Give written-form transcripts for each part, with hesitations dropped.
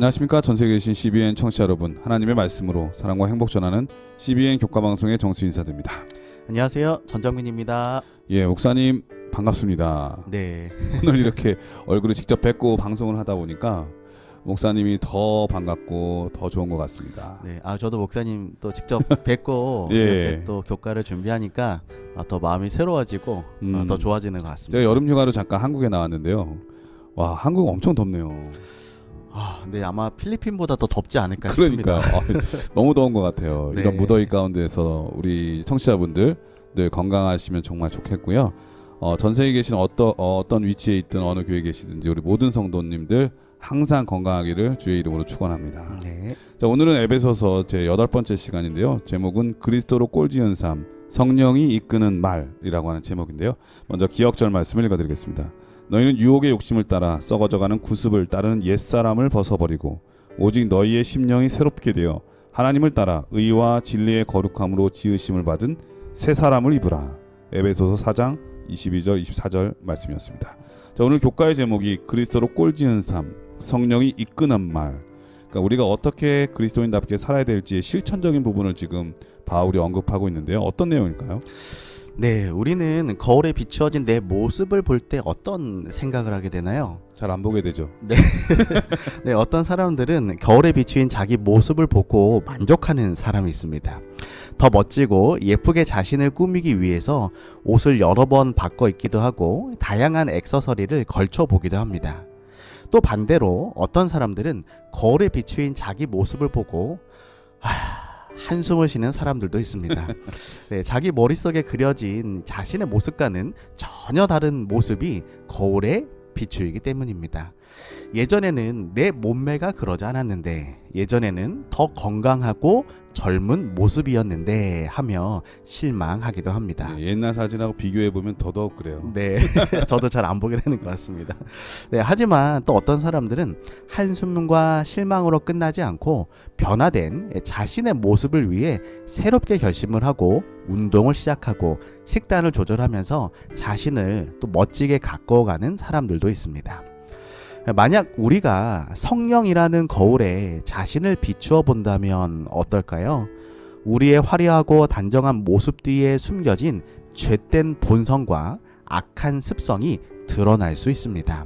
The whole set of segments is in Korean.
안녕하십니까. 전세계에 계신 CBN 청취자 여러분, 하나님의 말씀으로 사랑과 행복 전하는 CBN 교과방송의 정수 인사드립니다. 안녕하세요, 전정민입니다. 예, 목사님 반갑습니다. 네. 오늘 이렇게 얼굴을 직접 뵙고 방송을 하다 보니까 목사님이 더 반갑고 더 좋은 것 같습니다. 네, 저도 목사님 또 직접 뵙고 예. 이렇게 또 교과를 준비하니까 더 마음이 새로워지고 더 좋아지는 것 같습니다. 제가 여름휴가로 잠깐 한국에 나왔는데요. 와, 한국 엄청 덥네요. 네, 아마 필리핀보다 더 덥지 않을까 그러니까 싶습니다. 너무 더운 것 같아요. 네. 이런 무더위 가운데서 우리 청취자분들 늘 건강하시면 정말 좋겠고요. 전 세계에 계신 어떤 위치에 있든 어느 교회에 계시든지 우리 모든 성도님들 항상 건강하기를 주의 이름으로 축원합니다. 네. 자, 오늘은 에베소서 제 8번째 시간인데요. 제목은 그리스도로 꼴지은 삶, 성령이 이끄는 말이라고 하는 제목인데요. 먼저 기억절 말씀을 읽어드리겠습니다. 너희는 유혹의 욕심을 따라 썩어져가는 구습을 따르는 옛사람을 벗어버리고 오직 너희의 심령이 새롭게 되어 하나님을 따라 의와 진리의 거룩함으로 지으심을 받은 새 사람을 입으라. 에베소서 4장 22절 24절 말씀이었습니다. 자, 오늘 교과의 제목이 그리스도로 꼴지은 삶, 성령이 이끄는 말. 그러니까 우리가 어떻게 그리스도인답게 살아야 될지의 실천적인 부분을 지금 바울이 언급하고 있는데요. 어떤 내용일까요? 네, 우리는 거울에 비추어진 내 모습을 볼 때 어떤 생각을 하게 되나요? 잘 안 보게 되죠. 네, 어떤 사람들은 거울에 비추인 자기 모습을 보고 만족하는 사람이 있습니다. 더 멋지고 예쁘게 자신을 꾸미기 위해서 옷을 여러 번 바꿔 입기도 하고 다양한 액세서리를 걸쳐 보기도 합니다. 또 반대로 어떤 사람들은 거울에 비추인 자기 모습을 보고 한숨을 쉬는 사람들도 있습니다. 네, 자기 머릿속에 그려진 자신의 모습과는 전혀 다른 모습이 거울에 비추이기 때문입니다. 예전에는 내 몸매가 그러지 않았는데, 예전에는 더 건강하고 젊은 모습이었는데 하며 실망하기도 합니다. 네, 옛날 사진하고 비교해보면 더더욱 그래요. 네, 저도 잘 안 보게 되는 것 같습니다. 네, 하지만 또 어떤 사람들은 한숨과 실망으로 끝나지 않고 변화된 자신의 모습을 위해 새롭게 결심을 하고 운동을 시작하고 식단을 조절하면서 자신을 또 멋지게 가꿔가는 사람들도 있습니다. 만약 우리가 성령이라는 거울에 자신을 비추어 본다면 어떨까요? 우리의 화려하고 단정한 모습 뒤에 숨겨진 죄된 본성과 악한 습성이 드러날 수 있습니다.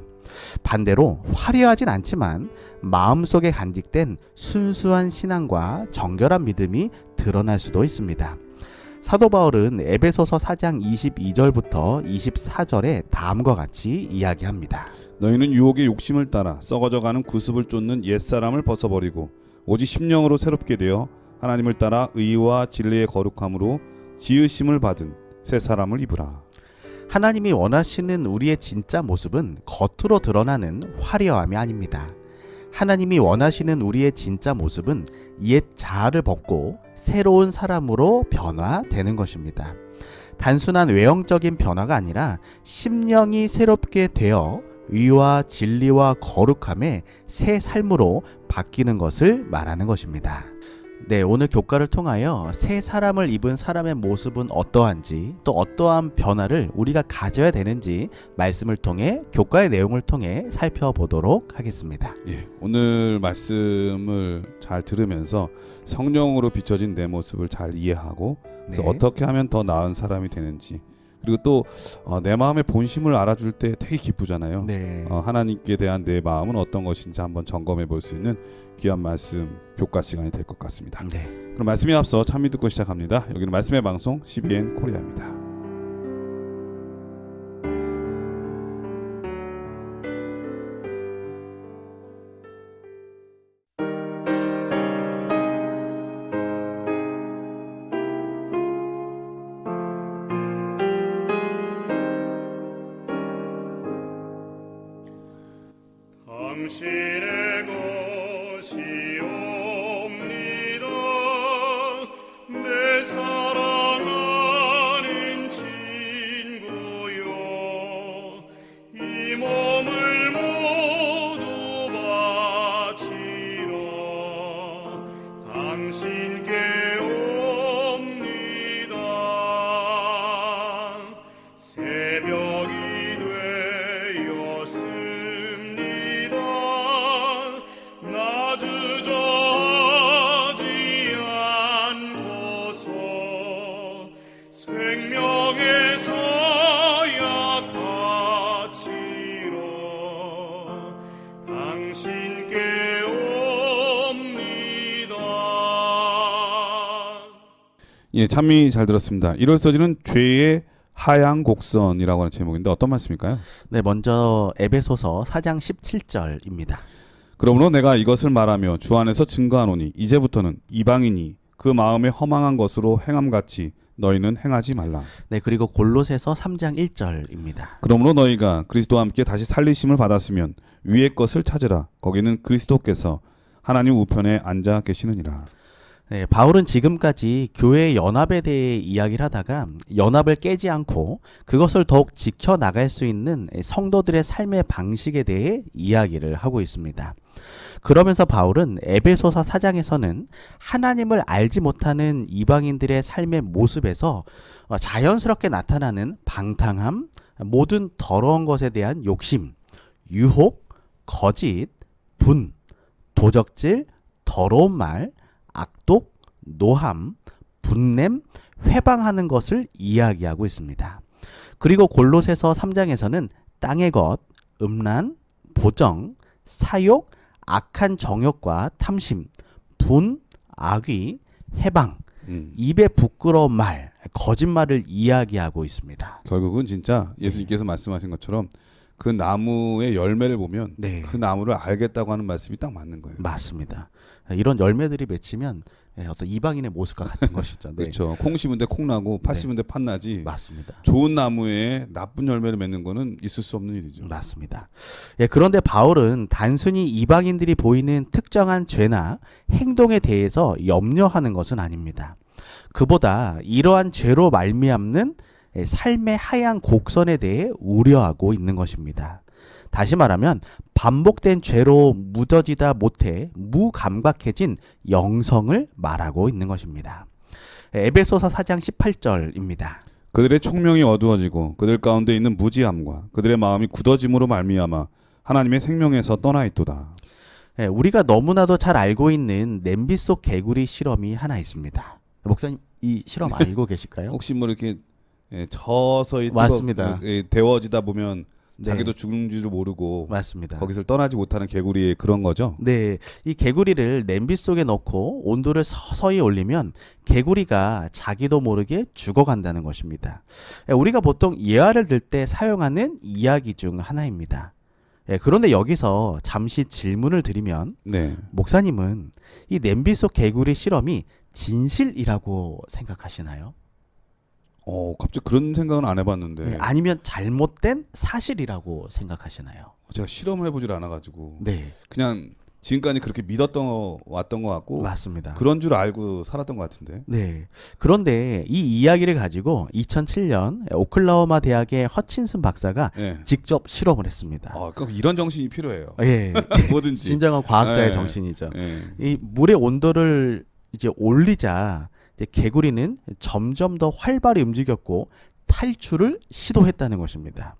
반대로 화려하진 않지만 마음속에 간직된 순수한 신앙과 정결한 믿음이 드러날 수도 있습니다. 사도 바울은 에베소서 4장 22절부터 24절에 다음과 같이 이야기합니다. 너희는 유혹의 욕심을 따라 썩어져가는 구습을 쫓는 옛사람을 벗어버리고 오직 심령으로 새롭게 되어 하나님을 따라 의와 진리의 거룩함으로 지으심을 받은 새 사람을 입으라. 하나님이 원하시는 우리의 진짜 모습은 겉으로 드러나는 화려함이 아닙니다. 하나님이 원하시는 우리의 진짜 모습은 옛 자아를 벗고 새로운 사람으로 변화되는 것입니다. 단순한 외형적인 변화가 아니라 심령이 새롭게 되어 의와 진리와 거룩함의 새 삶으로 바뀌는 것을 말하는 것입니다. 네, 오늘 교과를 통하여 새 사람을 입은 사람의 모습은 어떠한지, 또 어떠한 변화를 우리가 가져야 되는지 말씀을 통해, 교과의 내용을 통해 살펴보도록 하겠습니다. 예, 오늘 말씀을 잘 들으면서 성령으로 비춰진 내 모습을 잘 이해하고 그래서 네. 어떻게 하면 더 나은 사람이 되는지, 그리고 또 내 마음의 본심을 알아줄 때 되게 기쁘잖아요. 네. 하나님께 대한 내 마음은 어떤 것인지 한번 점검해 볼 수 있는 귀한 말씀, 교과 시간이 될 것 같습니다. 네. 그럼 말씀에 앞서 찬미 듣고 시작합니다. 여기는 말씀의 방송 CBN 코리아입니다. 당신의 것이옵니다. 내 사랑하는 친구요, 이 몸을 모두 바치러 당신께 옵니다. 새벽이 되었습니다. 나 예, 참미 잘 들었습니다. 1월 서지는 죄의 하양 곡선이라고 하는 제목인데 어떤 말씀일까요? 네, 먼저 에베소서 4장 17절입니다. 그러므로 내가 이것을 말하며 주 안에서 증거하노니 이제부터는 이방인이 그 마음에 허망한 것으로 행함같이 너희는 행하지 말라. 네, 그리고 골로새서 3장 1절입니다. 그러므로 너희가 그리스도와 함께 다시 살리심을 받았으면 위의 것을 찾으라. 거기는 그리스도께서 하나님 우편에 앉아 계시느니라. 네, 바울은 지금까지 교회 연합에 대해 이야기를 하다가 연합을 깨지 않고 그것을 더욱 지켜나갈 수 있는 성도들의 삶의 방식에 대해 이야기를 하고 있습니다. 그러면서 바울은 에베소서 4장에서는 하나님을 알지 못하는 이방인들의 삶의 모습에서 자연스럽게 나타나는 방탕함, 모든 더러운 것에 대한 욕심, 유혹, 거짓, 분, 도적질, 더러운 말, 악독, 노함, 분냄, 회방하는 것을 이야기하고 있습니다. 그리고 골로새서 3장에서는 땅의 것, 음란, 보정, 사욕, 악한 정욕과 탐심, 분, 악의, 해방, 입에 부끄러운 말, 거짓말을 이야기하고 있습니다. 결국은 진짜 예수님께서 말씀하신 것처럼 그 나무의 열매를 보면 네. 그 나무를 알겠다고 하는 말씀이 딱 맞는 거예요. 맞습니다. 이런 열매들이 맺히면 어떤 이방인의 모습과 같은 것이죠. 네. 그렇죠. 콩 심은데 콩 나고 팥 심은데 팥 나지. 맞습니다. 좋은 나무에 나쁜 열매를 맺는 거는 있을 수 없는 일이죠. 맞습니다. 예, 그런데 바울은 단순히 이방인들이 보이는 특정한 죄나 행동에 대해서 염려하는 것은 아닙니다. 그보다 이러한 죄로 말미암는 삶의 하향 곡선에 대해 우려하고 있는 것입니다. 다시 말하면 반복된 죄로 무뎌지다 못해 무감각해진 영성을 말하고 있는 것입니다. 에베소서 4장 18절입니다. 그들의 총명이 어두워지고 그들 가운데 있는 무지함과 그들의 마음이 굳어짐으로 말미암아 하나님의 생명에서 떠나 있도다. 우리가 너무나도 잘 알고 있는 냄비 속 개구리 실험이 하나 있습니다. 목사님 이 실험 알고 계실까요? 혹시 뭐 이렇게 저서히 맞습니다. 데워지다 보면 네. 자기도 죽는 줄 모르고 맞습니다. 거기서 떠나지 못하는 개구리의 그런 거죠. 네, 이 개구리를 냄비 속에 넣고 온도를 서서히 올리면 개구리가 자기도 모르게 죽어간다는 것입니다. 우리가 보통 예화를 들 때 사용하는 이야기 중 하나입니다. 그런데 여기서 잠시 질문을 드리면 네. 목사님은 이 냄비 속 개구리 실험이 진실이라고 생각하시나요? 갑자기 그런 생각은 안 해봤는데 아니면 잘못된 사실이라고 생각하시나요? 제가 실험을 해보질 않아가지고 네, 그냥 지금까지 그렇게 왔던 것 같고 맞습니다. 그런 줄 알고 살았던 것 같은데. 네. 그런데 이 이야기를 가지고 2007년 오클라호마 대학의 허친슨 박사가 네. 직접 실험을 했습니다. 그러니까 이런 정신이 필요해요. 예. 뭐든지. 진정한 과학자의 네. 정신이죠. 네. 이 물의 온도를 이제 올리자 이제 개구리는 점점 더 활발히 움직였고 탈출을 시도했다는 것입니다.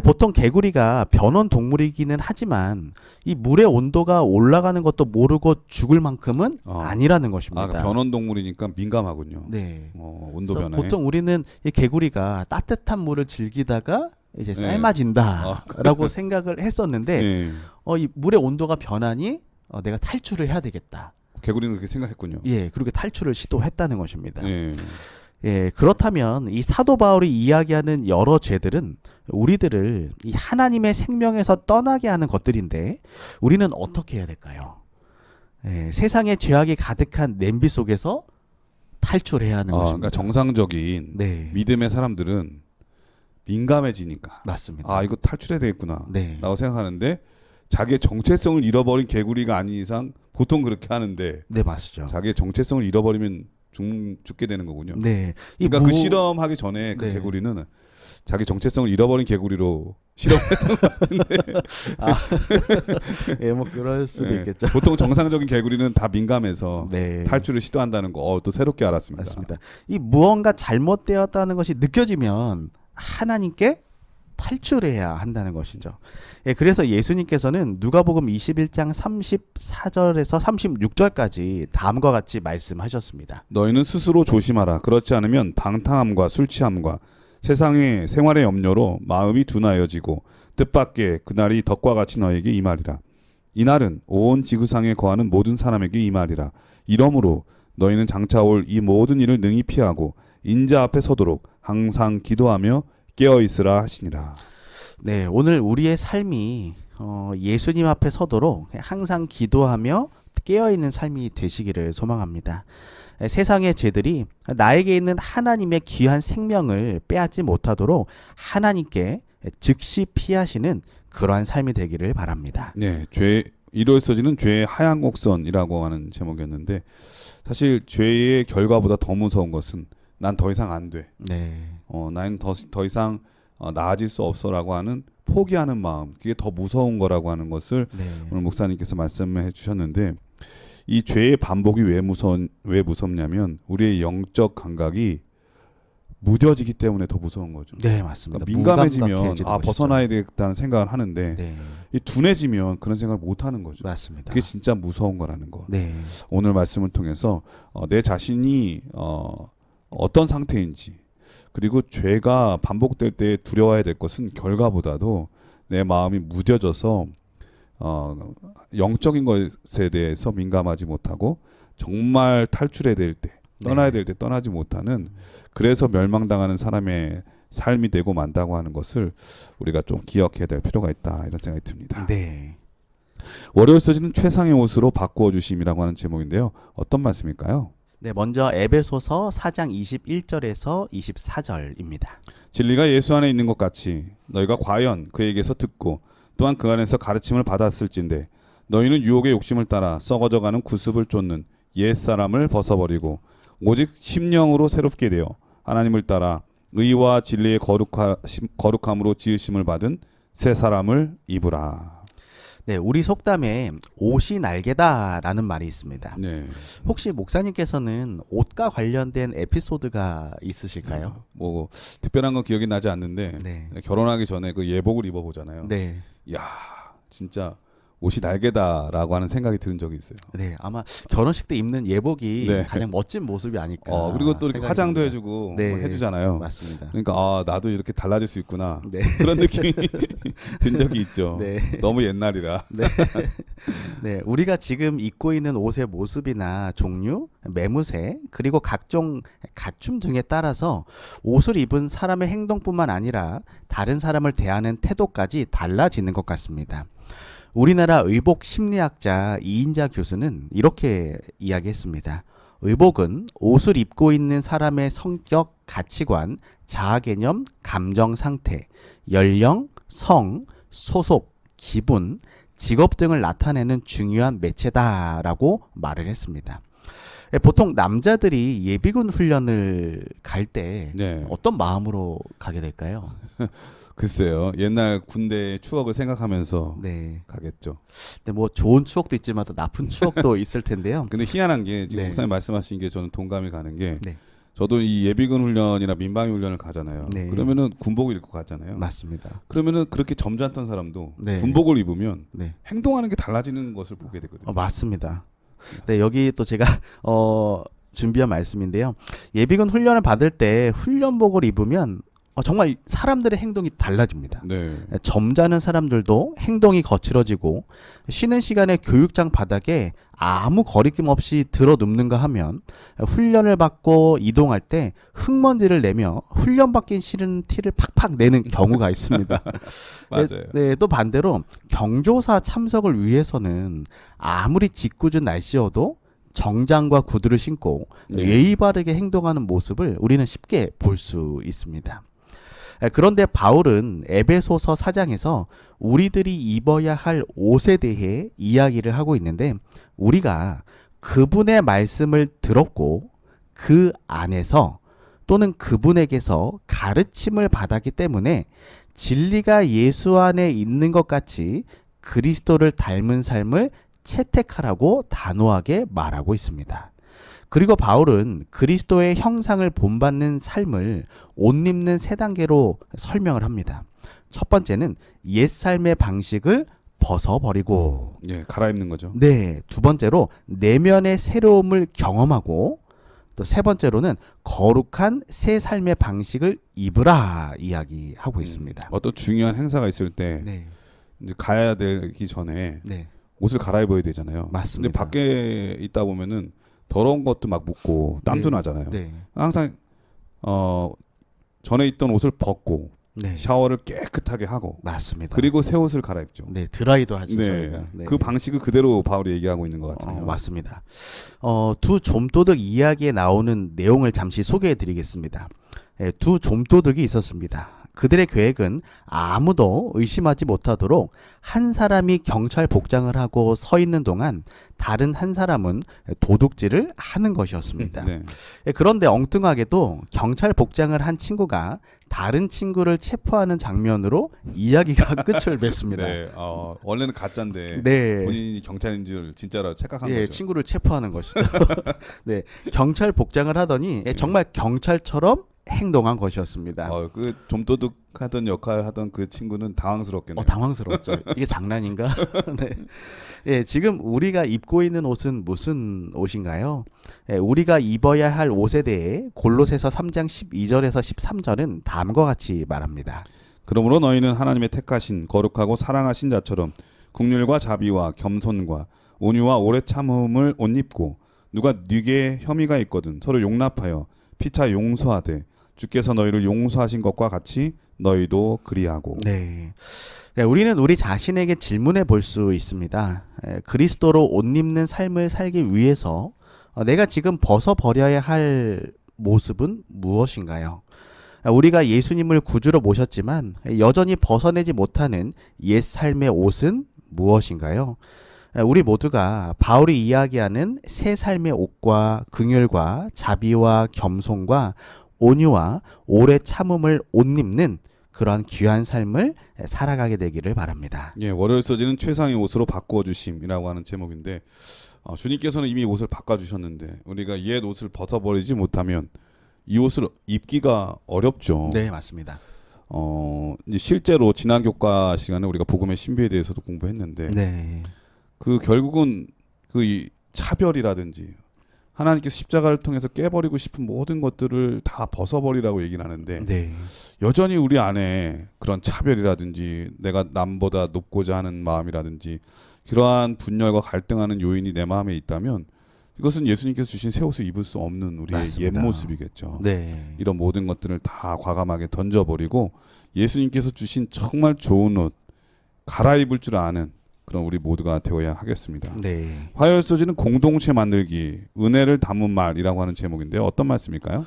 보통 개구리가 변온 동물이기는 하지만 이 물의 온도가 올라가는 것도 모르고 죽을 만큼은 아니라는 것입니다. 그러니까 변온 동물이니까 민감하군요. 네. 온도 그래서 변화에. 보통 우리는 이 개구리가 따뜻한 물을 즐기다가 이제 네. 삶아진다라고 생각을 했었는데 네. 이 물의 온도가 변하니 내가 탈출을 해야 되겠다. 개구리는 그렇게 생각했군요. 예, 그렇게 탈출을 시도했다는 것입니다. 네. 예, 그렇다면 이 사도 바울이 이야기하는 여러 죄들은 우리들을 이 하나님의 생명에서 떠나게 하는 것들인데 우리는 어떻게 해야 될까요? 예, 세상에 죄악이 가득한 냄비 속에서 탈출해야 하는 것입니다. 그러니까 정상적인 네, 믿음의 사람들은 민감해지니까 맞습니다. 이거 탈출해야 되겠구나 네, 라고 생각하는데 자기의 정체성을 잃어버린 개구리가 아닌 이상 보통 그렇게 하는데 네, 맞죠. 자기의 정체성을 잃어버리면 죽게 되는 거군요. 네, 그러니까 그 실험하기 전에 그 네. 개구리는 자기 정체성을 잃어버린 개구리로 실험했던 것 같은데. 예, 뭐 그럴 수도 네. 있겠죠. 보통 정상적인 개구리는 다 민감해서 네, 탈출을 시도한다는 거 또 새롭게 알았습니다. 맞습니다. 이 무언가 잘못되었다는 것이 느껴지면 하나님께 탈출해야 한다는 것이죠. 예, 그래서 예수님께서는 누가복음 21장 34절에서 36절까지 다음과 같이 말씀하셨습니다. 너희는 스스로 조심하라. 그렇지 않으면 방탕함과 술 취함과 세상의 생활의 염려로 마음이 둔하여지고 뜻밖의 그날이 덕과 같이 너에게 임하리라. 이날은 온 지구상에 거하는 모든 사람에게 임하리라. 이러므로 너희는 장차 올 이 모든 일을 능히 피하고 인자 앞에 서도록 항상 기도하며 깨어 있으라 하시니라. 네, 오늘 우리의 삶이 예수님 앞에 서도록 항상 기도하며 깨어있는 삶이 되시기를 소망합니다. 세상의 죄들이 나에게 있는 하나님의 귀한 생명을 빼앗지 못하도록 하나님께 즉시 피하시는 그러한 삶이 되기를 바랍니다. 네, 이루어지는 죄의 하얀 곡선이라고 하는 제목이었는데 사실 죄의 결과보다 더 무서운 것은 난 더 이상 안 돼. 네, 나는 더 이상 나아질 수 없어라고 하는 포기하는 마음, 그게 더 무서운 거라고 하는 것을 네, 오늘 목사님께서 말씀해 주셨는데 이 죄의 반복이 왜 무섭냐면 우리의 영적 감각이 무뎌지기 때문에 더 무서운 거죠. 네, 맞습니다. 그러니까 민감해지면 무감각해지는 것이죠. 벗어나야 되겠다는 생각을 하는데 네, 이 둔해지면 그런 생각을 못 하는 거죠. 맞습니다. 그게 진짜 무서운 거라는 거. 네, 오늘 말씀을 통해서 내 자신이 어떤 상태인지 그리고 죄가 반복될 때 두려워해야 될 것은 결과보다도 내 마음이 무뎌져서 영적인 것에 대해서 민감하지 못하고 정말 탈출해야 될 때 떠나야 될 때 떠나지 못하는 그래서 멸망당하는 사람의 삶이 되고 만다고 하는 것을 우리가 좀 기억해야 될 필요가 있다 이런 생각이 듭니다. 네. 월요일 서지는 최상의 옷으로 바꾸어 주심이라고 하는 제목인데요. 어떤 말씀일까요? 네, 먼저 에베소서 4장 21절에서 24절입니다. 진리가 예수 안에 있는 것 같이 너희가 과연 그에게서 듣고 또한 그 안에서 가르침을 받았을진데 너희는 유혹의 욕심을 따라 썩어져가는 구습을 쫓는 옛사람을 벗어버리고 오직 심령으로 새롭게 되어 하나님을 따라 의와 진리의 거룩함으로 지으심을 받은 새 사람을 입으라. 네, 우리 속담에 옷이 날개다라는 말이 있습니다. 네. 혹시 목사님께서는 옷과 관련된 에피소드가 있으실까요? 뭐 특별한 건 기억이 나지 않는데 네. 결혼하기 전에 그 예복을 입어보잖아요. 네. 야, 진짜 옷이 날개다라고 하는 생각이 드는 적이 있어요. 네, 아마 결혼식 때 입는 예복이 네. 가장 멋진 모습이 아닐까. 그리고 또 이렇게 생각이 화장도 듭니다. 해주고 네. 뭐 해주잖아요. 맞습니다. 그러니까 나도 이렇게 달라질 수 있구나 네. 그런 느낌이 든 적이 있죠. 네. 너무 옛날이라. 네. 네, 우리가 지금 입고 있는 옷의 모습이나 종류, 매무새, 그리고 각종 갖춤 등에 따라서 옷을 입은 사람의 행동뿐만 아니라 다른 사람을 대하는 태도까지 달라지는 것 같습니다. 우리나라 의복 심리학자 이인자 교수는 이렇게 이야기했습니다. 의복은 옷을 입고 있는 사람의 성격, 가치관, 자아개념, 감정 상태, 연령, 성, 소속, 기분, 직업 등을 나타내는 중요한 매체다라고 말을 했습니다. 보통 남자들이 예비군 훈련을 갈 때 네. 어떤 마음으로 가게 될까요? 글쎄요. 옛날 군대의 추억을 생각하면서 네. 가겠죠. 근데 뭐 좋은 추억도 있지만 또 나쁜 추억도 있을 텐데요. 근데 희한한 게 지금 네. 목사님 말씀하신 게 저는 동감이 가는 게 네. 저도 이 예비군 훈련이나 민방위 훈련을 가잖아요. 네. 그러면은 군복을 입고 가잖아요. 맞습니다. 그러면은 그렇게 점잖던 사람도 네. 군복을 입으면 네. 행동하는 게 달라지는 것을 보게 되거든요. 맞습니다. 네, 여기 또 제가 준비한 말씀인데요. 예비군 훈련을 받을 때 훈련복을 입으면 정말 사람들의 행동이 달라집니다. 네. 점잖은 사람들도 행동이 거칠어지고 쉬는 시간에 교육장 바닥에 아무 거리낌 없이 들어눕는가 하면 훈련을 받고 이동할 때 흙먼지를 내며 훈련 받긴 싫은 티를 팍팍 내는 경우가 있습니다. 맞아요. 네, 또 반대로 경조사 참석을 위해서는 아무리 짓궂은 날씨여도 정장과 구두를 신고 네. 예의 바르게 행동하는 모습을 우리는 쉽게 볼 수 있습니다. 그런데 바울은 에베소서 4장에서 우리들이 입어야 할 옷에 대해 이야기를 하고 있는데 우리가 그분의 말씀을 들었고 그 안에서 또는 그분에게서 가르침을 받았기 때문에 진리가 예수 안에 있는 것 같이 그리스도를 닮은 삶을 채택하라고 단호하게 말하고 있습니다. 그리고 바울은 그리스도의 형상을 본받는 삶을 옷 입는 세 단계로 설명을 합니다. 첫 번째는 옛 삶의 방식을 벗어버리고, 예, 갈아입는 거죠. 네, 두 번째로 내면의 새로움을 경험하고, 또 세 번째로는 거룩한 새 삶의 방식을 입으라 이야기하고 있습니다. 어떤 중요한 행사가 있을 때 네, 이제 가야 되기 전에 네, 옷을 갈아입어야 되잖아요. 맞습니다. 근데 밖에 있다 보면은 더러운 것도 막 묻고 땀도 네. 나잖아요. 네. 항상 전에 있던 옷을 벗고 네. 샤워를 깨끗하게 하고 맞습니다. 그리고 새 옷을 갈아입죠. 네, 드라이도 하죠, 네. 저희가. 네. 그 방식을 그대로 바울이 얘기하고 있는 것 같아요. 맞습니다. 두 좀도둑 이야기에 나오는 내용을 잠시 소개해 드리겠습니다. 두 좀도둑이 있었습니다. 그들의 계획은 아무도 의심하지 못하도록 한 사람이 경찰 복장을 하고 서 있는 동안 다른 한 사람은 도둑질을 하는 것이었습니다. 네. 그런데 엉뚱하게도 경찰 복장을 한 친구가 다른 친구를 체포하는 장면으로 이야기가 끝을 맺습니다. 네. 원래는 가짜인데 네. 본인이 경찰인 줄 진짜로 착각한 예, 거죠. 친구를 체포하는 것이죠. 네, 경찰 복장을 하더니 정말 경찰처럼 행동한 것이었습니다. 그 좀도둑 하던 역할 하던 그 친구는 당황스럽겠네요. 당황스럽죠. 이게 장난인가? 네. 예, 지금 우리가 입고 있는 옷은 무슨 옷인가요? 예, 우리가 입어야 할 옷에 대해 골로새서 3장 12절에서 13절은 다음과 같이 말합니다. 그러므로 너희는 하나님의 택하신 거룩하고 사랑하신 자처럼 국률과 자비와 겸손과 온유와 오래 참음을 옷 입고 누가 네게 혐의가 있거든 서로 용납하여 피차 용서하되 주께서 너희를 용서하신 것과 같이 너희도 그리하고. 네. 네, 우리는 우리 자신에게 질문해 볼 수 있습니다. 그리스도로 옷 입는 삶을 살기 위해서 내가 지금 벗어버려야 할 모습은 무엇인가요? 우리가 예수님을 구주로 모셨지만 여전히 벗어내지 못하는 옛 삶의 옷은 무엇인가요? 우리 모두가 바울이 이야기하는 새 삶의 옷과 긍휼과 자비와 겸손과 온유와 오래 참음을 옷 입는 그러한 귀한 삶을 살아가게 되기를 바랍니다. 예, 월요일 서지는 최상의 옷으로 바꾸어 주심이라고 하는 제목인데 주님께서는 이미 옷을 바꿔 주셨는데 우리가 옛 옷을 벗어버리지 못하면 이 옷을 입기가 어렵죠. 네, 맞습니다. 이제 실제로 지난 교과 시간에 우리가 복음의 신비에 대해서도 공부했는데 네. 그 결국은 그 이 차별이라든지 하나님께서 십자가를 통해서 깨버리고 싶은 모든 것들을 다 벗어버리라고 얘기를 하는데 네. 여전히 우리 안에 그런 차별이라든지 내가 남보다 높고자 하는 마음이라든지 그러한 분열과 갈등하는 요인이 내 마음에 있다면 이것은 예수님께서 주신 새 옷을 입을 수 없는 우리의 맞습니다. 옛 모습이겠죠. 네. 이런 모든 것들을 다 과감하게 던져버리고 예수님께서 주신 정말 좋은 옷 갈아입을 줄 아는 그런 우리 모두가 되어야 하겠습니다. 네. 화요일 소지는 공동체 만들기, 은혜를 담은 말이라고 하는 제목인데요. 어떤 말씀일까요?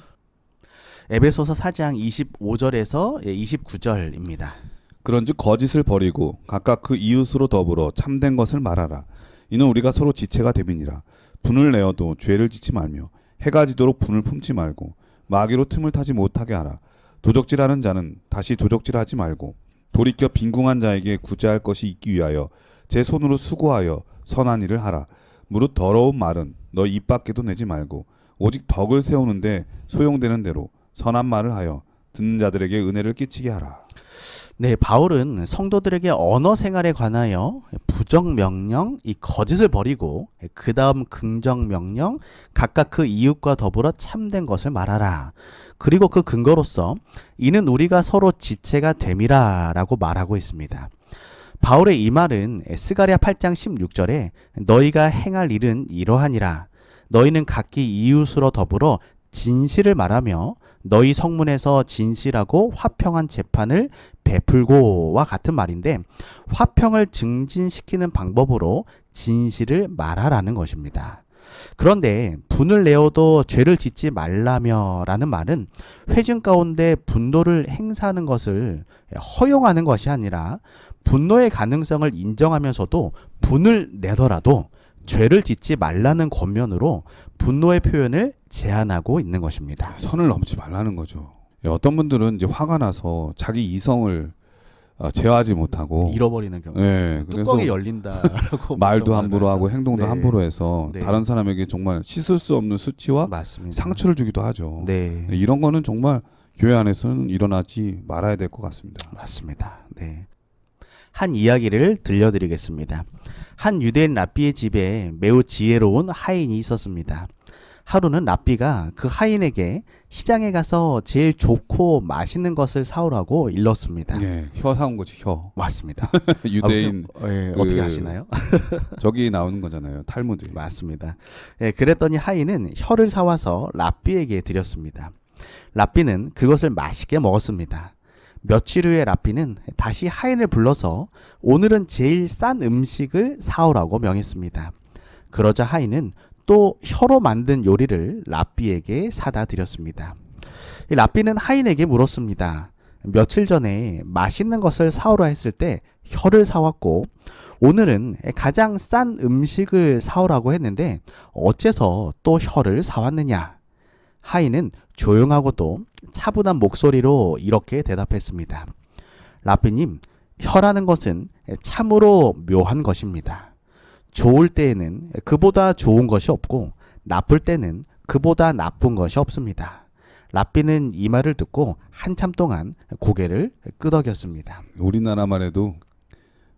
에베소서 4장 25절에서 29절입니다. 그런즉 거짓을 버리고 각각 그 이웃으로 더불어 참된 것을 말하라. 이는 우리가 서로 지체가 됨이니라. 분을 내어도 죄를 짓지 말며 해가 지도록 분을 품지 말고 마귀로 틈을 타지 못하게 하라. 도적질하는 자는 다시 도적질하지 말고 돌이켜 빈궁한 자에게 구제할 것이 있기 위하여 제 손으로 수고하여 선한 일을 하라. 무릇 더러운 말은 너 입 밖에도 내지 말고 오직 덕을 세우는데 소용되는 대로 선한 말을 하여 듣는 자들에게 은혜를 끼치게 하라. 네, 바울은 성도들에게 언어 생활에 관하여 부정 명령, 이 거짓을 버리고 그 다음 긍정 명령, 각각 그 이웃과 더불어 참된 것을 말하라. 그리고 그 근거로서 이는 우리가 서로 지체가 됨이라라고 말하고 있습니다. 바울의 이 말은 스가랴 8장 16절에 너희가 행할 일은 이러하니라. 너희는 각기 이웃으로 더불어 진실을 말하며 너희 성문에서 진실하고 화평한 재판을 베풀고와 같은 말인데 화평을 증진시키는 방법으로 진실을 말하라는 것입니다. 그런데 분을 내어도 죄를 짓지 말라며라는 말은 회중 가운데 분노를 행사하는 것을 허용하는 것이 아니라 분노의 가능성을 인정하면서도 분을 내더라도 죄를 짓지 말라는 권면으로 분노의 표현을 제한하고 있는 것입니다. 선을 넘지 말라는 거죠. 어떤 분들은 이제 화가 나서 자기 이성을 제어하지 못하고 잃어버리는 경우. 네, 그래서 뚜껑이 열린다라고 말도 함부로 하고 행동도 네. 함부로 해서 네. 다른 사람에게 정말 씻을 수 없는 수치와 맞습니다. 상처를 주기도 하죠. 네. 이런 거는 정말 교회 안에서는 일어나지 말아야 될 것 같습니다. 맞습니다. 네. 한 이야기를 들려드리겠습니다. 한 유대인 랍비의 집에 매우 지혜로운 하인이 있었습니다. 하루는 랍비가 그 하인에게 시장에 가서 제일 좋고 맛있는 것을 사오라고 일렀습니다. 예, 혀 사온 거지 혀. 맞습니다. 유대인 어떻게 그- 아시나요? 저기 나오는 거잖아요. 탈무드. 맞습니다. 예, 그랬더니 하인은 혀를 사와서 랍비에게 드렸습니다. 랍비는 그것을 맛있게 먹었습니다. 며칠 후에 랍비는 다시 하인을 불러서 오늘은 제일 싼 음식을 사오라고 명했습니다. 그러자 하인은 또 혀로 만든 요리를 랍비에게 사다 드렸습니다. 이 랍비는 하인에게 물었습니다. 며칠 전에 맛있는 것을 사오라 했을 때 혀를 사왔고 오늘은 가장 싼 음식을 사오라고 했는데 어째서 또 혀를 사왔느냐? 하인은 조용하고도 차분한 목소리로 이렇게 대답했습니다. 랍비님, 혀라는 것은 참으로 묘한 것입니다. 좋을 때에는 그보다 좋은 것이 없고 나쁠 때는 그보다 나쁜 것이 없습니다. 랍비는 이 말을 듣고 한참 동안 고개를 끄덕였습니다. 우리나라 말에도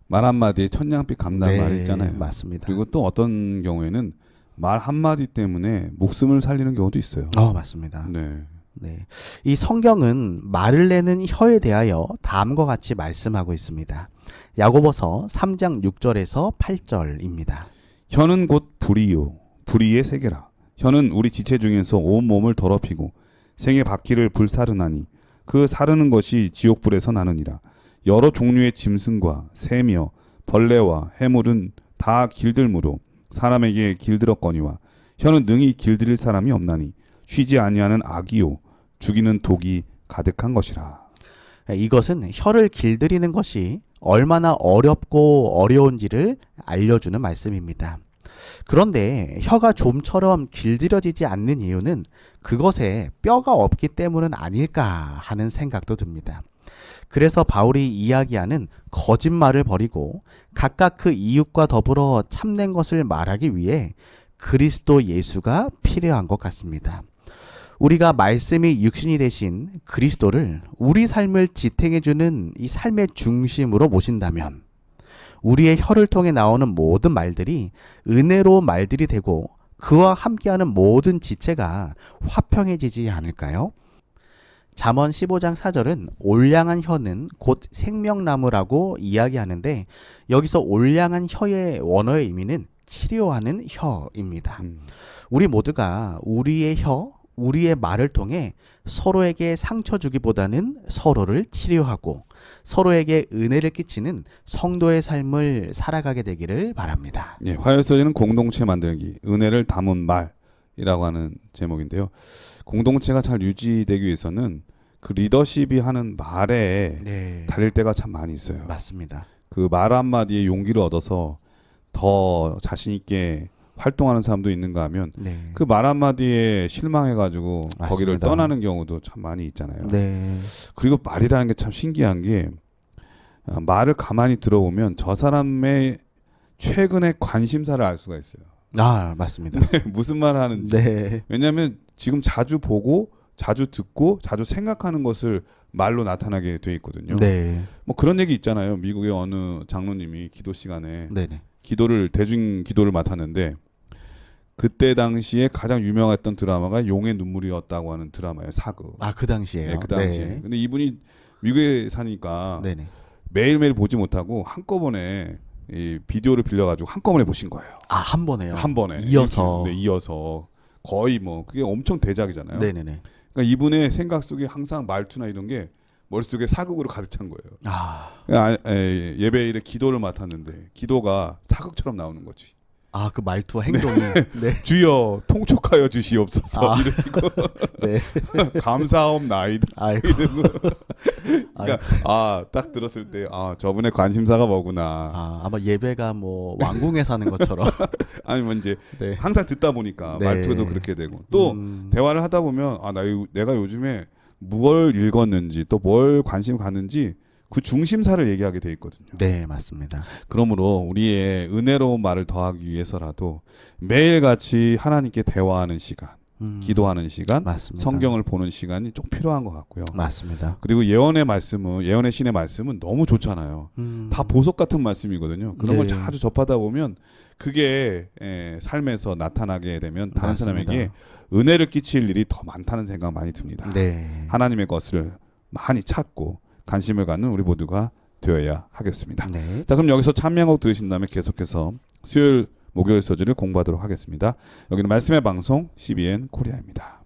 말 한마디에 천냥빛 감다는 말이 있잖아요. 맞습니다. 그리고 또 어떤 경우에는 말 한마디 때문에 목숨을 살리는 경우도 있어요. 맞습니다. 네. 네. 이 성경은 말을 내는 혀에 대하여 다음과 같이 말씀하고 있습니다. 야고보서 3장 6절에서 8절입니다. 혀는 곧 불이요 불의의 세계라. 혀는 우리 지체 중에서 온 몸을 더럽히고 생의 바퀴를 불사르나니 그 사르는 것이 지옥불에서 나느니라. 여러 종류의 짐승과 새며 벌레와 해물은 다 길들무로 사람에게 길들었거니와 혀는 능히 길들일 사람이 없나니 쉬지 아니하는 악이요 죽이는 독이 가득한 것이라. 이것은 혀를 길들이는 것이 얼마나 어렵고 어려운지를 알려주는 말씀입니다. 그런데 혀가 좀처럼 길들여지지 않는 이유는 그것에 뼈가 없기 때문은 아닐까 하는 생각도 듭니다. 그래서 바울이 이야기하는 거짓말을 버리고 각각 그 이웃과 더불어 참된 것을 말하기 위해 그리스도 예수가 필요한 것 같습니다. 우리가 말씀이 육신이 되신 그리스도를 우리 삶을 지탱해주는 이 삶의 중심으로 모신다면 우리의 혀를 통해 나오는 모든 말들이 은혜로운 말들이 되고 그와 함께하는 모든 지체가 화평해지지 않을까요? 잠언 15장 4절은 올량한 혀는 곧 생명나무라고 이야기하는데 여기서 올량한 혀의 원어의 의미는 치료하는 혀입니다. 우리 모두가 우리의 혀, 우리의 말을 통해 서로에게 상처 주기보다는 서로를 치료하고 서로에게 은혜를 끼치는 성도의 삶을 살아가게 되기를 바랍니다. 예, 화요소리는 공동체 만들기, 은혜를 담은 말이라고 하는 제목인데요. 공동체가 잘 유지되기 위해서는 그 리더십이 하는 말에 달릴 때가 참 많이 있어요. 맞습니다. 그 말 한마디에 용기를 얻어서 더 자신 있게 활동하는 사람도 있는가 하면 그 말 한마디에 실망해가지고 맞습니다. 거기를 떠나는 경우도 참 많이 있잖아요. 네. 그리고 말이라는 게 참 신기한 게 말을 가만히 들어보면 저 사람의 최근의 관심사를 알 수가 있어요. 맞습니다. 무슨 말을 하는지. 네. 왜냐하면 지금 자주 보고 자주 듣고 자주 생각하는 것을 말로 나타나게 돼 있거든요. 네. 뭐 그런 얘기 있잖아요. 미국의 어느 장로님이 기도 시간에 네네. 대중 기도를 맡았는데 그때 당시에 가장 유명했던 드라마가 용의 눈물이었다고 하는 드라마예요. 사극. 그 당시에요. 네, 그 당시에. 네. 근데 이분이 미국에 사니까 네네. 매일매일 보지 못하고 한꺼번에 이 비디오를 빌려가지고 한꺼번에 보신 거예요. 한 번에요. 한 번에 이어서. 네, 이어서 거의 뭐 그게 엄청 대작이잖아요. 네네네. 그러니까 이분의 생각 속에 항상 말투나 이런 게 머릿속에 사극으로 가득 찬 거예요. 예배일에 기도를 맡았는데 기도가 사극처럼 나오는 거지. 그 말투와 행동이. 네. 주여 통촉하여 주시옵소서 이러시고 네. 감사옵나이다. 아이고. 그러니까 딱 들었을 때 저분의 관심사가 뭐구나. 아마 예배가 뭐 왕궁에 사는 것처럼. 아니면 이제 네. 항상 듣다 보니까 네. 말투도 그렇게 되고 또 대화를 하다 보면 내가 요즘에 뭘 읽었는지 또 뭘 관심 갖는지 그 중심사를 얘기하게 돼 있거든요. 네, 맞습니다. 그러므로 우리의 은혜로운 말을 더하기 위해서라도 매일같이 하나님께 대화하는 시간, 기도하는 시간, 맞습니다. 성경을 보는 시간이 좀 필요한 것 같고요. 맞습니다. 그리고 예언의 신의 말씀은 너무 좋잖아요. 다 보석 같은 말씀이거든요. 그런 걸 네. 자주 접하다 보면 그게 삶에서 나타나게 되면 다른 맞습니다. 사람에게 은혜를 끼칠 일이 더 많다는 생각 많이 듭니다. 네. 하나님의 것을 많이 찾고 관심을 갖는 우리 모두가 되어야 하겠습니다. 네. 자, 그럼 여기서 찬양곡 들으신 다음에 계속해서 수요일 목요일 서지를 공부하도록 하겠습니다. 여기는 말씀의 방송 CBN 코리아입니다.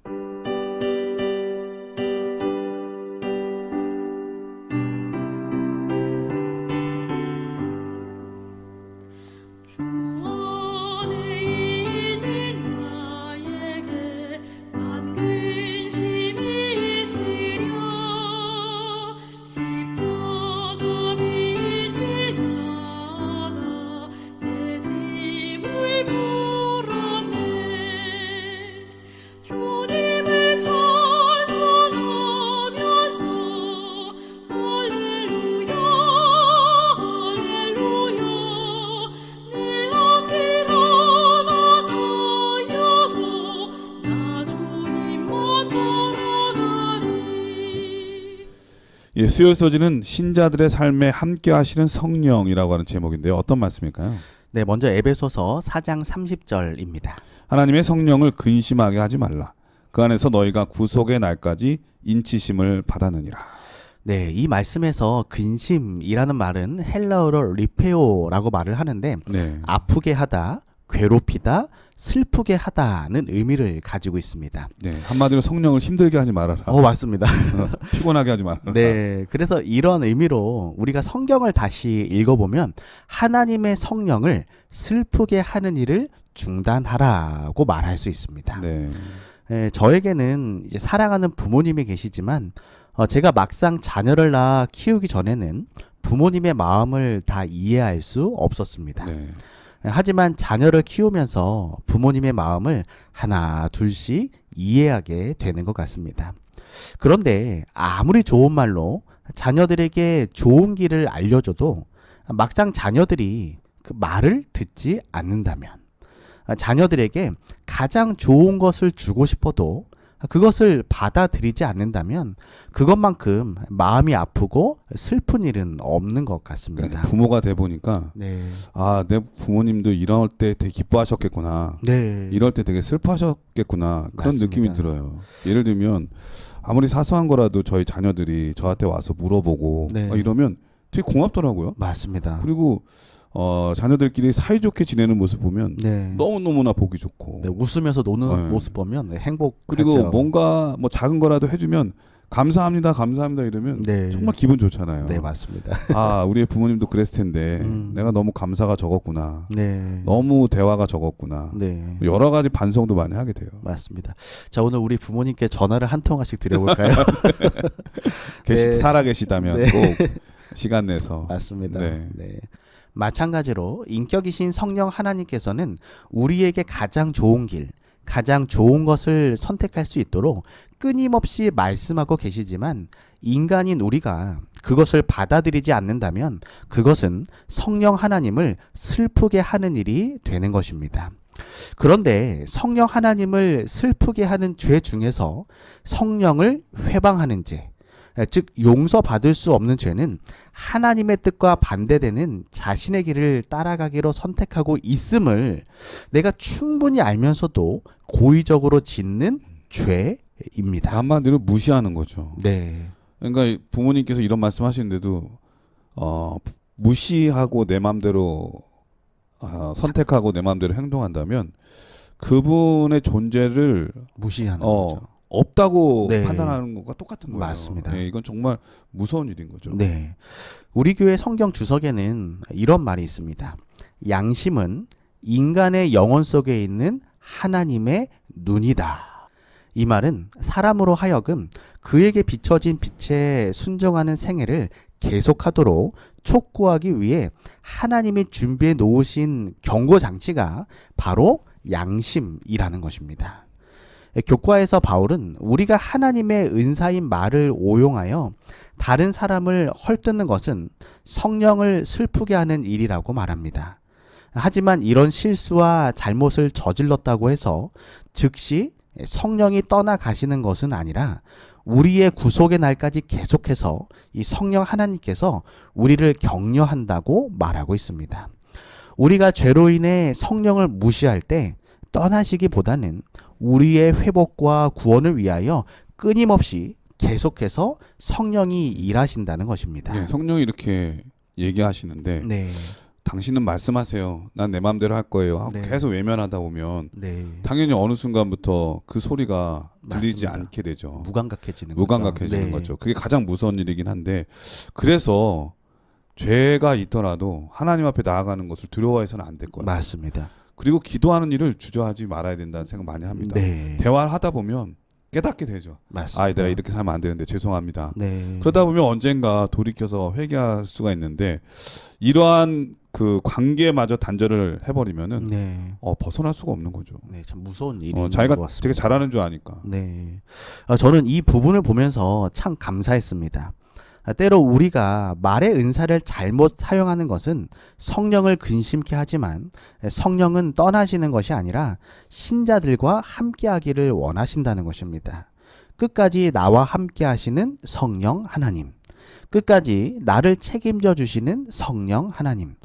예, 수요일 서지는 신자들의 삶에 함께 하시는 성령이라고 하는 제목인데요. 어떤 말씀일까요? 네, 먼저 에베소서 4장 30절입니다. 하나님의 성령을 근심하게 하지 말라. 그 안에서 너희가 구속의 날까지 인치심을 받았느니라. 네, 이 말씀에서 근심이라는 말은 헬라어로 리페오라고 말을 하는데 네. 아프게 하다, 괴롭히다, 슬프게 하다는 의미를 가지고 있습니다. 네, 한마디로 성령을 힘들게 하지 말아라. 맞습니다. 피곤하게 하지 말아라. 네, 그래서 이런 의미로 우리가 성경을 다시 읽어보면 하나님의 성령을 슬프게 하는 일을 중단하라고 말할 수 있습니다. 네. 저에게는 이제 사랑하는 부모님이 계시지만 제가 막상 자녀를 낳아 키우기 전에는 부모님의 마음을 다 이해할 수 없었습니다. 네. 하지만 자녀를 키우면서 부모님의 마음을 하나 둘씩 이해하게 되는 것 같습니다. 그런데 아무리 좋은 말로 자녀들에게 좋은 길을 알려줘도 막상 자녀들이 그 말을 듣지 않는다면, 자녀들에게 가장 좋은 것을 주고 싶어도 그것을 받아들이지 않는다면 그것만큼 마음이 아프고 슬픈 일은 없는 것 같습니다. 그러니까 부모가 돼 보니까 네. 아, 내 부모님도 이럴 때 되게 기뻐하셨겠구나. 네. 이럴 때 되게 슬퍼하셨겠구나. 그런 맞습니다. 느낌이 들어요. 예를 들면 아무리 사소한 거라도 저희 자녀들이 저한테 와서 물어보고 네. 이러면 되게 고맙더라고요. 맞습니다. 그리고 자녀들끼리 사이좋게 지내는 모습 보면 네. 너무너무나 보기 좋고 네, 웃으면서 노는 네. 모습 보면 행복하죠. 그리고 뭔가 뭐 작은 거라도 해주면 감사합니다 이러면 네. 정말 기분 좋잖아요. 네, 맞습니다. 아, 우리의 부모님도 그랬을 텐데 음. 내가 너무 감사가 적었구나. 네. 너무 대화가 적었구나. 네. 여러 가지 반성도 많이 하게 돼요. 맞습니다. 자, 오늘 우리 부모님께 전화를 한 통화씩 드려볼까요? 네. 살아계시다면 네. 꼭 시간 내서. 맞습니다. 네. 네. 마찬가지로 인격이신 성령 하나님께서는 우리에게 가장 좋은 길, 가장 좋은 것을 선택할 수 있도록 끊임없이 말씀하고 계시지만 인간인 우리가 그것을 받아들이지 않는다면 그것은 성령 하나님을 슬프게 하는 일이 되는 것입니다. 그런데 성령 하나님을 슬프게 하는 죄 중에서 성령을 회방하는 죄, 즉 용서받을 수 없는 죄는 하나님의 뜻과 반대되는 자신의 길을 따라가기로 선택하고 있음을 내가 충분히 알면서도 고의적으로 짓는 죄입니다. 한마디로 무시하는 거죠. 네. 그러니까 부모님께서 이런 말씀하시는데도 무시하고 내 마음대로 선택하고 내 마음대로 행동한다면 그분의 존재를 무시하는 거죠. 없다고 네. 판단하는 것과 똑같은 거예요. 맞습니다. 네, 이건 정말 무서운 일인 거죠. 네. 우리 교회 성경 주석에는 이런 말이 있습니다. 양심은 인간의 영혼 속에 있는 하나님의 눈이다. 이 말은 사람으로 하여금 그에게 비춰진 빛에 순종하는 생애를 계속하도록 촉구하기 위해 하나님이 준비해 놓으신 경고 장치가 바로 양심이라는 것입니다. 교과에서 바울은 우리가 하나님의 은사인 말을 오용하여 다른 사람을 헐뜯는 것은 성령을 슬프게 하는 일이라고 말합니다. 하지만 이런 실수와 잘못을 저질렀다고 해서 즉시 성령이 떠나가시는 것은 아니라 우리의 구속의 날까지 계속해서 이 성령 하나님께서 우리를 격려한다고 말하고 있습니다. 우리가 죄로 인해 성령을 무시할 때 떠나시기보다는 우리의 회복과 구원을 위하여 끊임없이 계속해서 성령이 일하신다는 것입니다. 네, 성령이 이렇게 얘기하시는데 네. 당신은 말씀하세요. 난 내 마음대로 할 거예요. 하고 네. 계속 외면하다 보면 네. 당연히 어느 순간부터 그 소리가 들리지 맞습니다. 않게 되죠. 무감각해지는 무감각해지는 거죠. 거죠. 그게 가장 무서운 일이긴 한데 그래서 죄가 있더라도 하나님 앞에 나아가는 것을 두려워해서는 안 될 거예요. 맞습니다. 그리고 기도하는 일을 주저하지 말아야 된다는 생각 많이 합니다. 네. 대화를 하다 보면 깨닫게 되죠. 맞습니다. 아, 내가 이렇게 살면 안 되는데 죄송합니다. 네. 그러다 보면 언젠가 돌이켜서 회개할 수가 있는데 이러한 그 관계마저 단절을 해버리면은 네. 벗어날 수가 없는 거죠. 네, 참 무서운 일인 자기가 것 같습니다. 되게 잘하는 줄 아니까. 네. 저는 이 부분을 보면서 참 감사했습니다. 때로 우리가 말의 은사를 잘못 사용하는 것은 성령을 근심케 하지만 성령은 떠나시는 것이 아니라 신자들과 함께하기를 원하신다는 것입니다. 끝까지 나와 함께하시는 성령 하나님. 끝까지 나를 책임져 주시는 성령 하나님.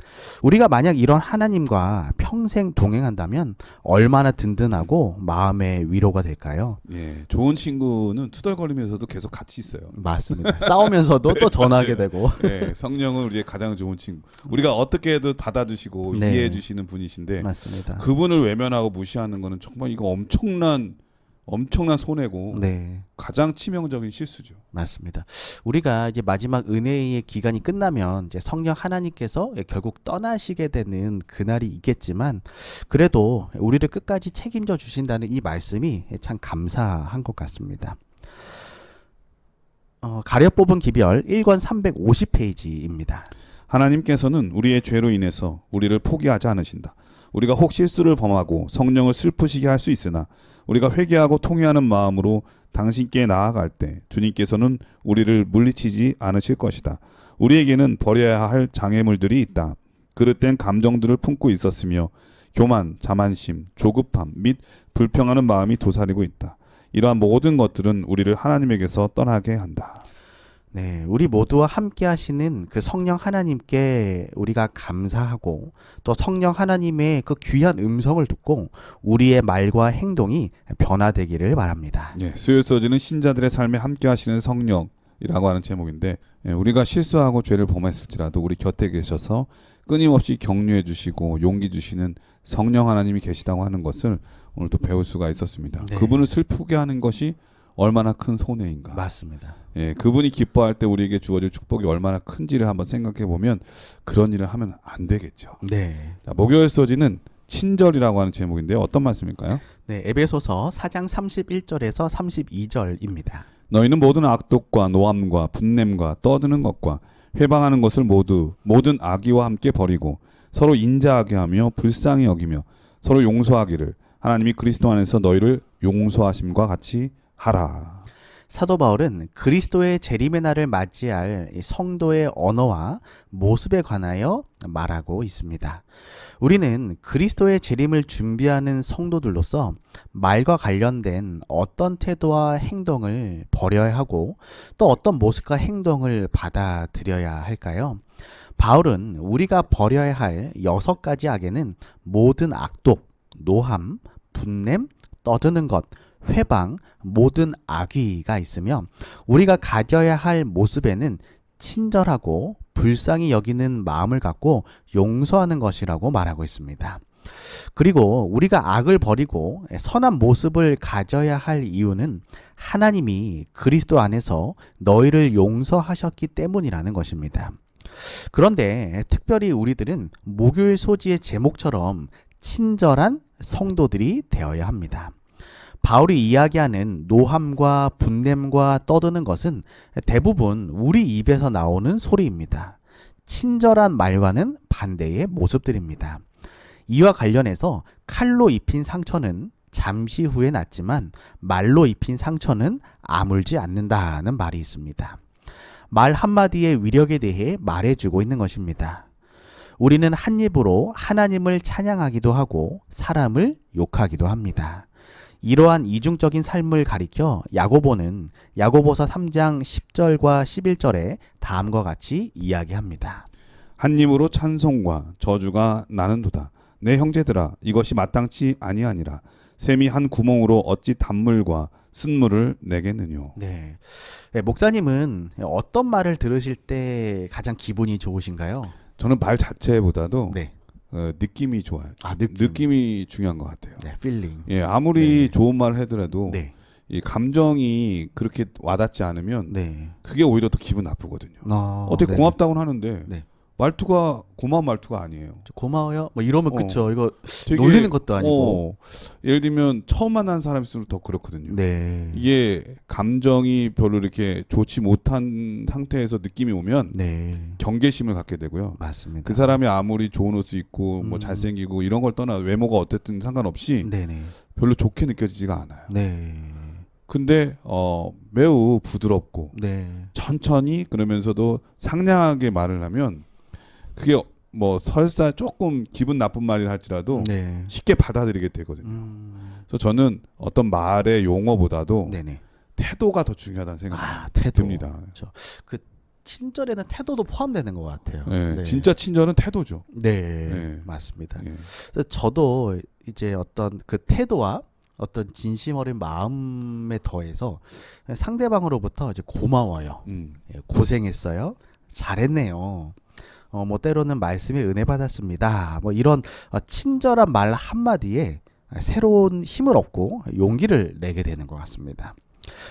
우리가 만약 이런 하나님과 평생 동행한다면 얼마나 든든하고 마음의 위로가 될까요? 예, 좋은 친구는 투덜거리면서도 계속 같이 있어요. 맞습니다. 싸우면서도 또 전화하게 되고. 예, 성령은 우리의 가장 좋은 친구. 우리가 어떻게 해도 받아주시고 네. 이해해 주시는 분이신데 맞습니다. 그분을 외면하고 무시하는 거는 정말 이거 엄청난 손해고 네, 가장 치명적인 실수죠. 맞습니다. 우리가 이제 마지막 은혜의 기간이 끝나면 이제 성령 하나님께서 결국 떠나시게 되는 그날이 있겠지만 그래도 우리를 끝까지 책임져 주신다는 이 말씀이 참 감사한 것 같습니다. 가려 뽑은 기별 1권 350페이지입니다. 하나님께서는 우리의 죄로 인해서 우리를 포기하지 않으신다. 우리가 혹 실수를 범하고 성령을 슬프시게 할 수 있으나 우리가 회개하고 통회하는 마음으로 당신께 나아갈 때 주님께서는 우리를 물리치지 않으실 것이다. 우리에게는 버려야 할 장애물들이 있다. 그릇된 감정들을 품고 있었으며 교만, 자만심, 조급함 및 불평하는 마음이 도사리고 있다. 이러한 모든 것들은 우리를 하나님에게서 떠나게 한다. 네, 우리 모두와 함께 하시는 그 성령 하나님께 우리가 감사하고 또 성령 하나님의 그 귀한 음성을 듣고 우리의 말과 행동이 변화되기를 바랍니다. 예, 수요일 서지는 신자들의 삶에 함께 하시는 성령이라고 하는 제목인데 우리가 실수하고 죄를 범했을지라도 우리 곁에 계셔서 끊임없이 격려해 주시고 용기 주시는 성령 하나님이 계시다고 하는 것을 오늘 또 배울 수가 있었습니다. 네. 그분을 슬프게 하는 것이 얼마나 큰 손해인가. 맞습니다. 예, 그분이 기뻐할 때 우리에게 주어질 축복이 얼마나 큰지를 한번 생각해 보면 그런 일을 하면 안 되겠죠. 네. 자, 목요일 서지는 친절이라고 하는 제목인데요. 어떤 말씀일까요? 네, 에베소서 4장 31절에서 32절입니다. 너희는 모든 악독과 노함과 분냄과 떠드는 것과 회방하는 것을 모든 악의와 함께 버리고 서로 인자하게 하며 불쌍히 여기며 서로 용서하기를 하나님이 그리스도 안에서 너희를 용서하심과 같이 하라. 사도 바울은 그리스도의 재림의 날을 맞이할 이 성도의 언어와 모습에 관하여 말하고 있습니다. 우리는 그리스도의 재림을 준비하는 성도들로서 말과 관련된 어떤 태도와 행동을 버려야 하고 또 어떤 모습과 행동을 받아들여야 할까요? 바울은 우리가 버려야 할 6가지 악에는 모든 악독, 노함, 분냄, 떠드는 것, 회방, 모든 악의가 있으며 우리가 가져야 할 모습에는 친절하고 불쌍히 여기는 마음을 갖고 용서하는 것이라고 말하고 있습니다. 그리고 우리가 악을 버리고 선한 모습을 가져야 할 이유는 하나님이 그리스도 안에서 너희를 용서하셨기 때문이라는 것입니다. 그런데 특별히 우리들은 목요일 소지의 제목처럼 친절한 성도들이 되어야 합니다. 바울이 이야기하는 노함과 분냄과 떠드는 것은 대부분 우리 입에서 나오는 소리입니다. 친절한 말과는 반대의 모습들입니다. 이와 관련해서 칼로 입힌 상처는 잠시 후에 낫지만 말로 입힌 상처는 아물지 않는다는 말이 있습니다. 말 한마디의 위력에 대해 말해주고 있는 것입니다. 우리는 한 입으로 하나님을 찬양하기도 하고 사람을 욕하기도 합니다. 이러한 이중적인 삶을 가리켜 야고보는 야고보서 3장 10절과 11절에 다음과 같이 이야기합니다. 한 입으로 찬송과 저주가 나는도다. 내 형제들아 이것이 마땅치 아니하니라. 샘이 한 구멍으로 어찌 단물과 쓴물을 내겠느뇨. 네. 네, 목사님은 어떤 말을 들으실 때 가장 기분이 좋으신가요? 저는 말 자체보다도 네. 느낌이 좋아요. 아, 느낌이 중요한 것 같아요. 네, 필링. 예, 아무리 네. 좋은 말을 하더라도 네. 이 감정이 그렇게 와닿지 않으면 네. 그게 오히려 더 기분 나쁘거든요. 어떻게 네. 고맙다고는 하는데 네. 말투가 고마운 말투가 아니에요. 고마워요. 뭐 이러면 그쵸. 이거 되게, 놀리는 것도 아니고. 예를 들면 처음 만난 사람일수록 더 그렇거든요. 네. 이게 감정이 별로 이렇게 좋지 못한 상태에서 느낌이 오면 네. 경계심을 갖게 되고요. 맞습니다. 그 사람이 아무리 좋은 옷을 입고 뭐 음. 잘생기고 이런 걸 떠나 외모가 어쨌든 상관없이 네네. 별로 좋게 느껴지지가 않아요. 네. 근데 매우 부드럽고 네. 천천히 그러면서도 상냥하게 말을 하면 그게 뭐 설사 조금 기분 나쁜 말이라 할지라도 네. 쉽게 받아들이게 되거든요. 그래서 저는 어떤 말의 용어보다도 네네. 태도가 더 중요하다는 생각이 태도. 듭니다. 그 친절에는 태도도 포함되는 것 같아요. 네, 네. 진짜 친절은 태도죠. 네. 네. 맞습니다. 예. 그래서 저도 이제 어떤 그 태도와 어떤 진심 어린 마음에 더해서 상대방으로부터 이제 고마워요. 예, 고생했어요. 잘했네요. 뭐 때로는 말씀에 은혜 받았습니다. 뭐 이런 친절한 말 한마디에 새로운 힘을 얻고 용기를 내게 되는 것 같습니다.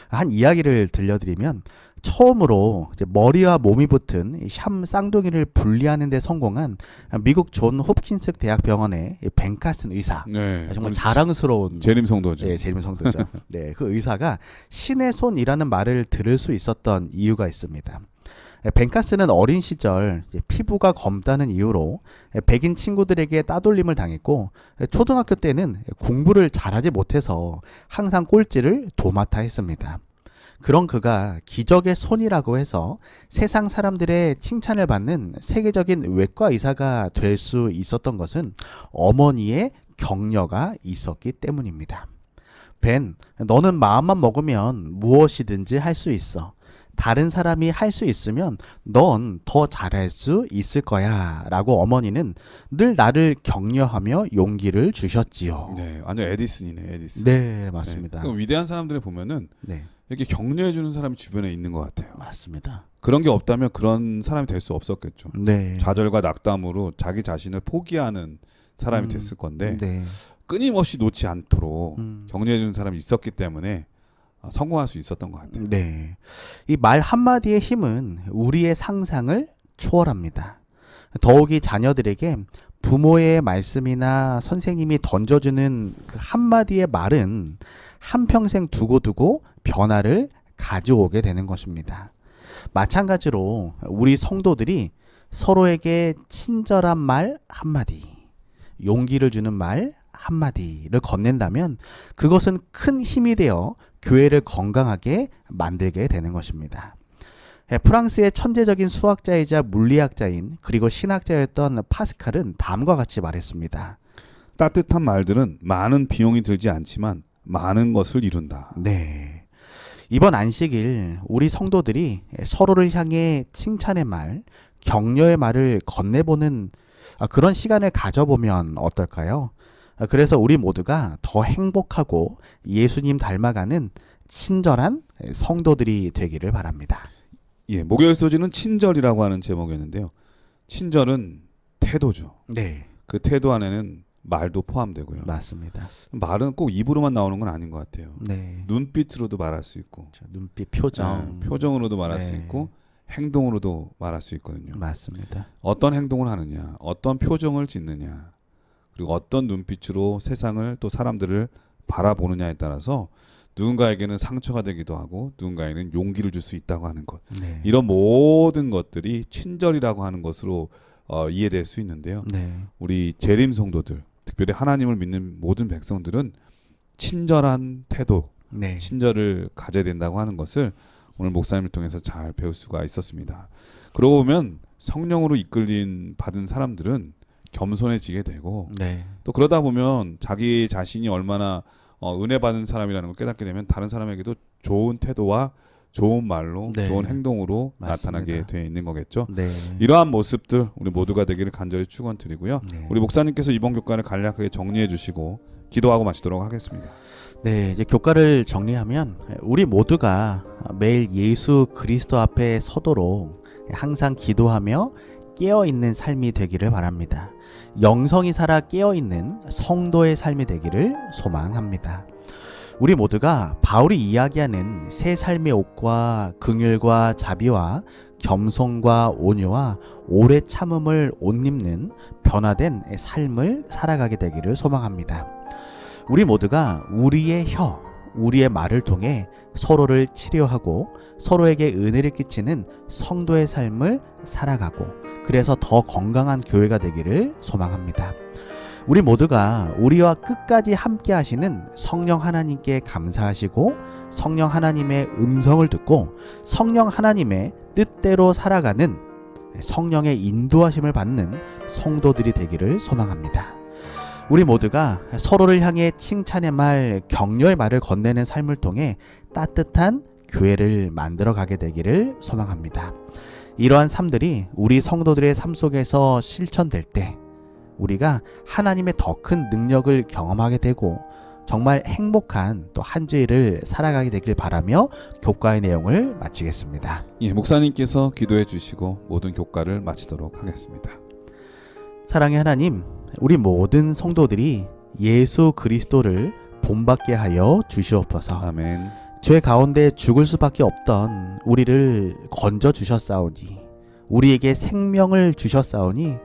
한 이야기를 들려드리면 처음으로 이제 머리와 몸이 붙은 이 샴 쌍둥이를 분리하는 데 성공한 미국 존 홉킨스 대학병원의 벤 카슨 의사. 네. 정말 자랑스러운 재림 성도죠. 네, 재림 성도죠. 네, 그 의사가 신의 손이라는 말을 들을 수 있었던 이유가 있습니다. 벤카스는 어린 시절 피부가 검다는 이유로 백인 친구들에게 따돌림을 당했고 초등학교 때는 공부를 잘하지 못해서 항상 꼴찌를 도맡아 했습니다. 그런 그가 기적의 손이라고 해서 세상 사람들의 칭찬을 받는 세계적인 외과 의사가 될 수 있었던 것은 어머니의 격려가 있었기 때문입니다. 벤, 너는 마음만 먹으면 무엇이든지 할 수 있어. 다른 사람이 할 수 있으면 넌 더 잘할 수 있을 거야 라고 어머니는 늘 나를 격려하며 용기를 주셨지요. 네, 완전 에디슨이네, 에디슨. 네, 맞습니다. 네. 위대한 사람들을 보면은 네, 이렇게 격려해주는 사람이 주변에 있는 것 같아요. 맞습니다. 그런 게 없다면 그런 사람이 될 수 없었겠죠. 네. 좌절과 낙담으로 자기 자신을 포기하는 사람이 됐을 건데 네. 끊임없이 놓지 않도록 음. 격려해주는 사람이 있었기 때문에 성공할 수 있었던 것 같아요. 네. 이 말 한마디의 힘은 우리의 상상을 초월합니다. 더욱이 자녀들에게 부모의 말씀이나 선생님이 던져주는 그 한마디의 말은 한평생 두고두고 변화를 가져오게 되는 것입니다. 마찬가지로 우리 성도들이 서로에게 친절한 말 한마디, 용기를 주는 말 한마디를 건넨다면 그것은 큰 힘이 되어 교회를 건강하게 만들게 되는 것입니다. 프랑스의 천재적인 수학자이자 물리학자인 그리고 신학자였던 파스칼은 다음과 같이 말했습니다. 따뜻한 말들은 많은 비용이 들지 않지만 많은 것을 이룬다. 네. 이번 안식일 우리 성도들이 서로를 향해 칭찬의 말, 격려의 말을 건네보는 그런 시간을 가져보면 어떨까요? 그래서 우리 모두가 더 행복하고 예수님 닮아가는 친절한 성도들이 되기를 바랍니다. 예, 목요일 소지는 친절이라고 하는 제목이었는데요. 친절은 태도죠. 네, 그 태도 안에는 말도 포함되고요. 맞습니다. 말은 꼭 입으로만 나오는 건 아닌 것 같아요. 네, 눈빛으로도 말할 수 있고, 눈빛, 표정, 표정으로도 말할 네. 수 있고, 행동으로도 말할 수 있거든요. 맞습니다. 어떤 행동을 하느냐, 어떤 표정을 짓느냐, 그리고 어떤 눈빛으로 세상을 또 사람들을 바라보느냐에 따라서 누군가에게는 상처가 되기도 하고 누군가에게는 용기를 줄 수 있다고 하는 것. 네, 이런 모든 것들이 친절이라고 하는 것으로 이해될 수 있는데요. 네, 우리 재림 성도들, 특별히 하나님을 믿는 모든 백성들은 친절한 태도, 네, 친절을 가져야 된다고 하는 것을 오늘 목사님을 통해서 잘 배울 수가 있었습니다. 그러고 보면 성령으로 이끌린 받은 사람들은 겸손해지게 되고 네, 또 그러다 보면 자기 자신이 얼마나 은혜 받은 사람이라는 걸 깨닫게 되면 다른 사람에게도 좋은 태도와 좋은 말로 네. 좋은 행동으로 맞습니다. 나타나게 되어 있는 거겠죠. 네. 이러한 모습들 우리 모두가 되기를 간절히 축원드리고요. 네. 우리 목사님께서 이번 교과를 간략하게 정리해 주시고 기도하고 마치도록 하겠습니다. 네, 이제 교과를 정리하면 우리 모두가 매일 예수 그리스도 앞에 서도록 항상 기도하며 깨어 있는 삶이 되기를 바랍니다. 영성이 살아 깨어 있는 성도의 삶이 되기를 소망합니다. 우리 모두가 바울이 이야기하는 새 삶의 옷과 긍휼과 자비와 겸손과 온유와 오래 참음을 옷 입는 변화된 삶을 살아가게 되기를 소망합니다. 우리 모두가 우리의 우리의 말을 통해 서로를 치료하고 서로에게 은혜를 끼치는 성도의 삶을 살아가고 그래서 더 건강한 교회가 되기를 소망합니다. 우리 모두가 우리와 끝까지 함께 하시는 성령 하나님께 감사하시고 성령 하나님의 음성을 듣고 성령 하나님의 뜻대로 살아가는 성령의 인도하심을 받는 성도들이 되기를 소망합니다. 우리 모두가 서로를 향해 칭찬의 말, 격려의 말을 건네는 삶을 통해 따뜻한 교회를 만들어 가게 되기를 소망합니다. 이러한 삶들이 우리 성도들의 삶 속에서 실천될 때 우리가 하나님의 더 큰 능력을 경험하게 되고 정말 행복한 또 한 주일을 살아가게 되길 바라며 교과의 내용을 마치겠습니다. 예, 목사님께서 기도해 주시고 모든 교과를 마치도록 하겠습니다. 사랑의 하나님, 우리 모든 성도들이 예수 그리스도를 본받게 하여 주시옵소서. 아멘. 죄 가운데 죽을 수밖에 없던 우리를 건져 주셨사오니 우리에게 생명을 주셨사오니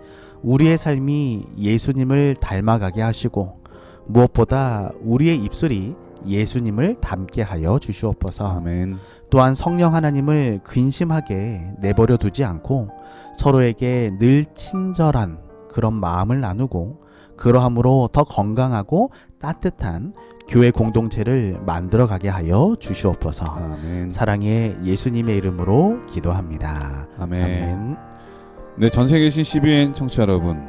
우리의 삶이 예수님을 닮아가게 하시고 무엇보다 우리의 입술이 예수님을 닮게 하여 주시옵소서. 아멘. 또한 성령 하나님을 근심하게 내버려 두지 않고 서로에게 늘 친절한 그런 마음을 나누고 그러함으로 더 건강하고 따뜻한 교회 공동체를 만들어 가게 하여 주시옵소서. 아멘. 사랑의 예수님의 이름으로 기도합니다. 아멘. 아멘. 네, 전 세계 계신 CBN 청취자 여러분,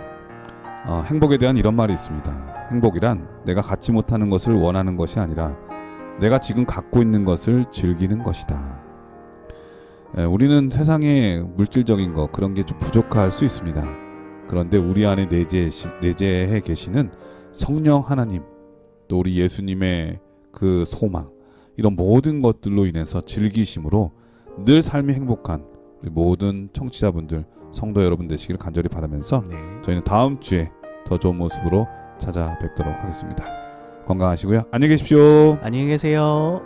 행복에 대한 이런 말이 있습니다. 행복이란 내가 갖지 못하는 것을 원하는 것이 아니라 내가 지금 갖고 있는 것을 즐기는 것이다. 우리는 세상에 물질적인 것 그런 게 좀 부족할 수 있습니다. 그런데 우리 안에 내재해 계시는 성령 하나님, 또 우리 예수님의 그 소망, 이런 모든 것들로 인해서 즐기심으로 늘 삶이 행복한 우리 모든 청취자분들, 성도 여러분 되시기를 간절히 바라면서 네. 저희는 다음 주에 더 좋은 모습으로 찾아뵙도록 하겠습니다. 건강하시고요. 안녕히 계십시오. 안녕히 계세요.